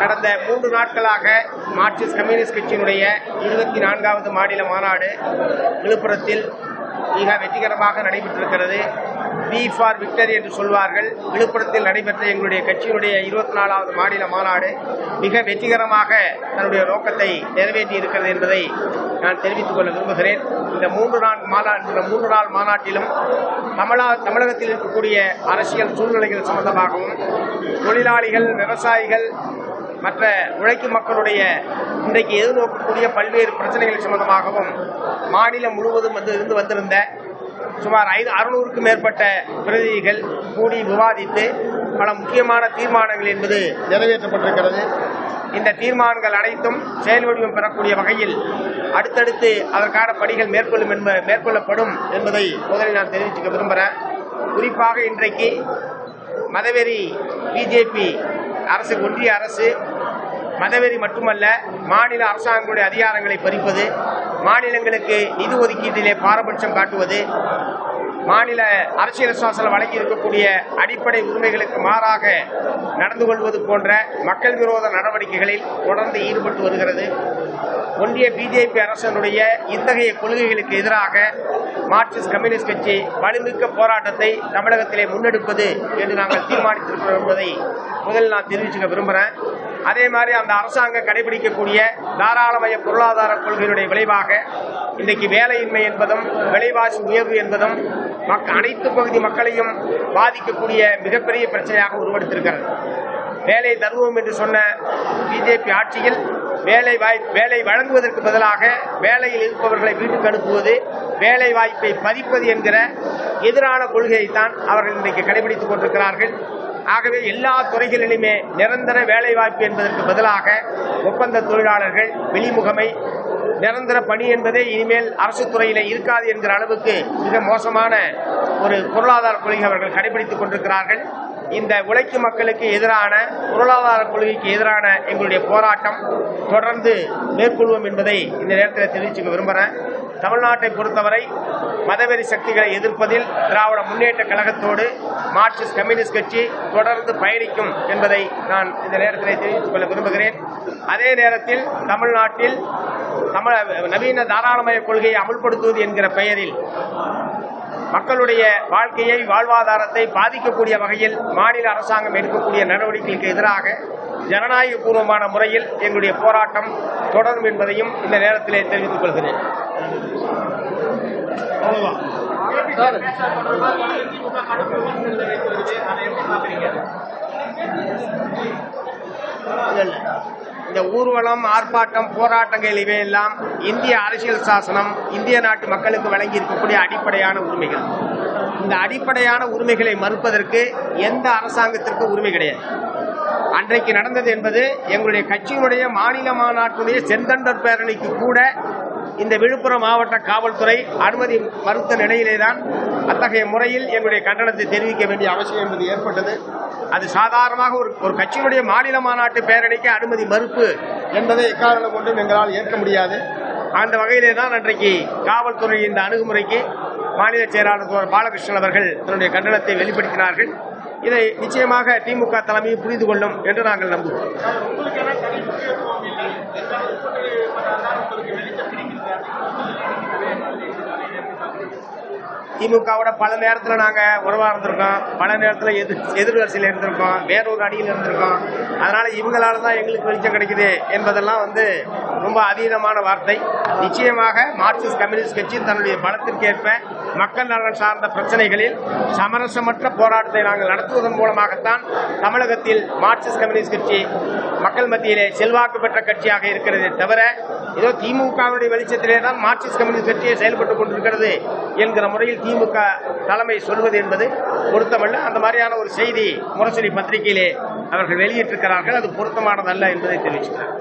கடந்த 3 நாட்களாக Marxist communist கட்சியினுடைய 24வது மாநில மாநாடு விழுப்புரத்தில் மிக வெற்றிகரமாக நடைபெற்றிருக்கிறது. பி ஃபார் விக்டரி என்று சொல்வார்கள். விழுப்புரத்தில் நடைபெற்ற எங்களுடைய கட்சியினுடைய 24வது மாநில மாநாடு மிக வெற்றிகரமாக தன்னுடைய நோக்கத்தை நிறைவேற்றி இருக்கிறது என்பதை நான் தெரிவித்துக் கொள்ள விரும்புகிறேன். இந்த 3 நாள் மாநாட்டிலும் தமிழகத்தில் இருக்கக்கூடிய அரசியல் சூழ்நிலைகள் சம்பந்தமாகவும் தொழிலாளிகள், விவசாயிகள், மற்ற உழைக்கும் மக்களுடைய இன்றைக்கு எதிர்நோக்கக்கூடிய பல்வேறு பிரச்சனைகள் சம்பந்தமாகவும் மாநிலம் முழுவதும் இருந்து வந்திருந்த சுமார் 600க்கும் மேற்பட்ட பிரதிநிதிகள் கூடி விவாதித்து பல முக்கியமான தீர்மானங்கள் என்பது நிறைவேற்றப்பட்டிருக்கிறது. இந்த தீர்மானங்கள் அனைத்தும் செயல் வடிவம் பெறக்கூடிய வகையில் அடுத்தடுத்து அதற்கான பணிகள் மேற்கொள்ளப்படும் என்பதை முதலில் நான் தெரிவிச்சுக்க விரும்புகிறேன். குறிப்பாக இன்றைக்கு மதவெறி பிஜேபி அரசு, ஒன்றிய அரசு மதவெறி மட்டுமல்ல, மாநில அரசாங்கங்களுடைய அதிகாரங்களை பறிப்பது, மாநிலங்களுக்கு நிதி ஒதுக்கீட்டிலே பாரபட்சம் காட்டுவது, மாநில அரசியல் சாசனம் வழங்கி இருக்கக்கூடிய அடிப்படை உரிமைகளுக்கு மாறாக நடந்து கொள்வது போன்ற மக்கள் விரோத நடவடிக்கைகளில் தொடர்ந்து ஈடுபட்டு வருகிறது. ஒன்றிய பிஜேபி அரசனுடைய இத்தகைய கொள்கைகளுக்கு எதிராக மார்க்சிஸ்ட் கம்யூனிஸ்ட் கட்சி வலுமிக்க போராட்டத்தை தமிழகத்திலே முன்னெடுப்பது என்று நாங்கள் தீர்மானித்திருக்கிறோம் என்பதை முதலில் நான் தெரிவிச்சுக்க விரும்புகிறேன். அதே மாதிரி அந்த அரசாங்கம் கடைபிடிக்கக்கூடிய தாராளமய பொருளாதார கொள்கையுடைய விளைவாக இன்றைக்கு வேலையின்மை என்பதும் விலைவாசி உயர்வு என்பதும் அனைத்து பகுதி மக்களையும் பாதிக்கக்கூடிய மிகப்பெரிய பிரச்சனையாக உருவெடுத்திருக்கிறது. வேலை தருவோம் என்று சொன்ன பிஜேபி ஆட்சியில் வேலை வழங்குவதற்கு பதிலாக வேலையில் இருப்பவர்களை வீட்டுக்கு அனுப்புவது, வேலை வாய்ப்பை பதிப்பது என்கிற எதிரான கொள்கையைத்தான் அவர்கள் இன்றைக்கு கடைபிடித்துக் கொண்டிருக்கிறார்கள். ஆகவே எல்லா துறைகளிலுமே நிரந்தர வேலை வாய்ப்பு என்பதற்கு பதிலாக ஒப்பந்த தொழிலாளர்கள், வெளிமுகமை, நிரந்தர பணி என்பதே இனிமேல் அரசு துறையில இருக்காது என்கிற அளவுக்கு மிக மோசமான ஒரு பொருளாதார கொள்கை அவர்கள் கடைபிடித்துக் கொண்டிருக்கிறார்கள். இந்த உழைக்கும் மக்களுக்கு எதிரான பொருளாதார கொள்கைக்கு எதிரான எங்களுடைய போராட்டம் தொடர்ந்து மேற்கொள்வோம் என்பதை இந்த நேரத்தில் தெரிவிச்சுக்க விரும்புகிறேன். தமிழ்நாட்டை பொறுத்தவரை மதவெறி சக்திகளை எதிர்ப்பதில் திராவிட முன்னேற்ற கழகத்தோடு மார்க்சிஸ்ட் கம்யூனிஸ்ட் கட்சி தொடர்ந்து பயணிக்கும் என்பதை நான் இந்த நேரத்தில் தெரிவித்துக் கொள்ள விரும்புகிறேன். அதே நேரத்தில் தமிழ்நாட்டில் நவீன தாராளமய கொள்கையை அமல்படுத்துவது என்கிற பெயரில் மக்களுடைய வாழ்க்கையை, வாழ்வாதாரத்தை பாதிக்கக்கூடிய வகையில் மாநில அரசாங்கம் எடுக்கக்கூடிய நடவடிக்கைகளுக்கு எதிராக ஜனநாயக பூர்வமான முறையில் எங்களுடைய போராட்டம் தொடரும் என்பதையும் இந்த நேரத்திலே தெரிவித்துக் கொள்கிறேன். இந்த ஊர்வலம், ஆர்ப்பாட்டம், போராட்டங்கள் இவையெல்லாம் இந்திய அரசியல் சாசனம், இந்திய நாட்டு மக்களுக்கு வழங்கி இருக்கக்கூடிய அடிப்படையான உரிமைகள். இந்த அடிப்படையான உரிமைகளை மறுப்பதற்கு எந்த அரசாங்கத்திற்கும் உரிமை கிடையாது. அன்றைக்கு நடந்தது என்பது எங்களுடைய கட்சியினுடைய மாநில மாநாட்டுடைய செந்தண்டர் பேரணிக்கு கூட இந்த விழுப்புரம் மாவட்ட காவல்துறை அனுமதி மறுத்த நிலையிலேதான் அத்தகைய முறையில் எங்களுடைய கண்டனத்தை தெரிவிக்க வேண்டிய அவசியம் என்பது ஏற்பட்டது. அது சாதாரணமாக ஒரு கட்சியினுடைய மாநில மாநாட்டு பேரணிக்கு அனுமதி மறுப்பு என்பதை எக்காரணம் கொண்டும் எங்களால் ஏற்க முடியாது. அந்த வகையிலே தான் அன்றைக்கு காவல்துறை இந்த அணுகுமுறைக்கு மாநில செயலாளர் பாலகிருஷ்ணன் அவர்கள் தன்னுடைய கண்டனத்தை வெளிப்படுத்தினார்கள். இதை நிச்சயமாக திமுக தலைமையும் புரிந்து கொள்ளும் என்று நாங்கள் நம்புகிறோம். திமுகவோட பல நேரத்தில் நாங்கள் உறவாக இருந்திருக்கோம், பல நேரத்தில் எதிர்வரிசையில் இருந்திருக்கோம், வேறொரு அணியில் இருந்திருக்கோம். அதனால இவங்களால தான் எங்களுக்கு வெளிச்சம் கிடைக்குது என்பதெல்லாம் ரொம்ப அதீதமான வார்த்தை. நிச்சயமாக மார்க்சிஸ்ட் கம்யூனிஸ்ட் கட்சி தன்னுடைய பலத்திற்கேற்ப மக்கள் நலன் சார்ந்த பிரச்சனைகளில் சமரசமற்ற போராட்டத்தை நாங்கள் நடத்துவதன் மூலமாகத்தான் தமிழகத்தில் மார்க்சிஸ்ட் கம்யூனிஸ்ட் கட்சி மக்கள் மத்தியிலே செல்வாக்கு பெற்ற கட்சியாக இருக்கிறதே தவிர ஏதோ திமுகவுடைய வெளிச்சத்திலே தான் மார்க்சிஸ்ட் கம்யூனிஸ்ட் கட்சியை செயல்பட்டுக் கொண்டிருக்கிறது என்கிற முறையில் திமுக தலைமை சொல்வது என்பது பொருத்தமல்ல. அந்த மாதிரியான ஒரு செய்தி முரசொலி பத்திரிகையிலே அவர்கள் வெளியிட்டிருக்கிறார்கள். அது பொருத்தமானதல்ல என்பதை தெரிவிக்கிறார்.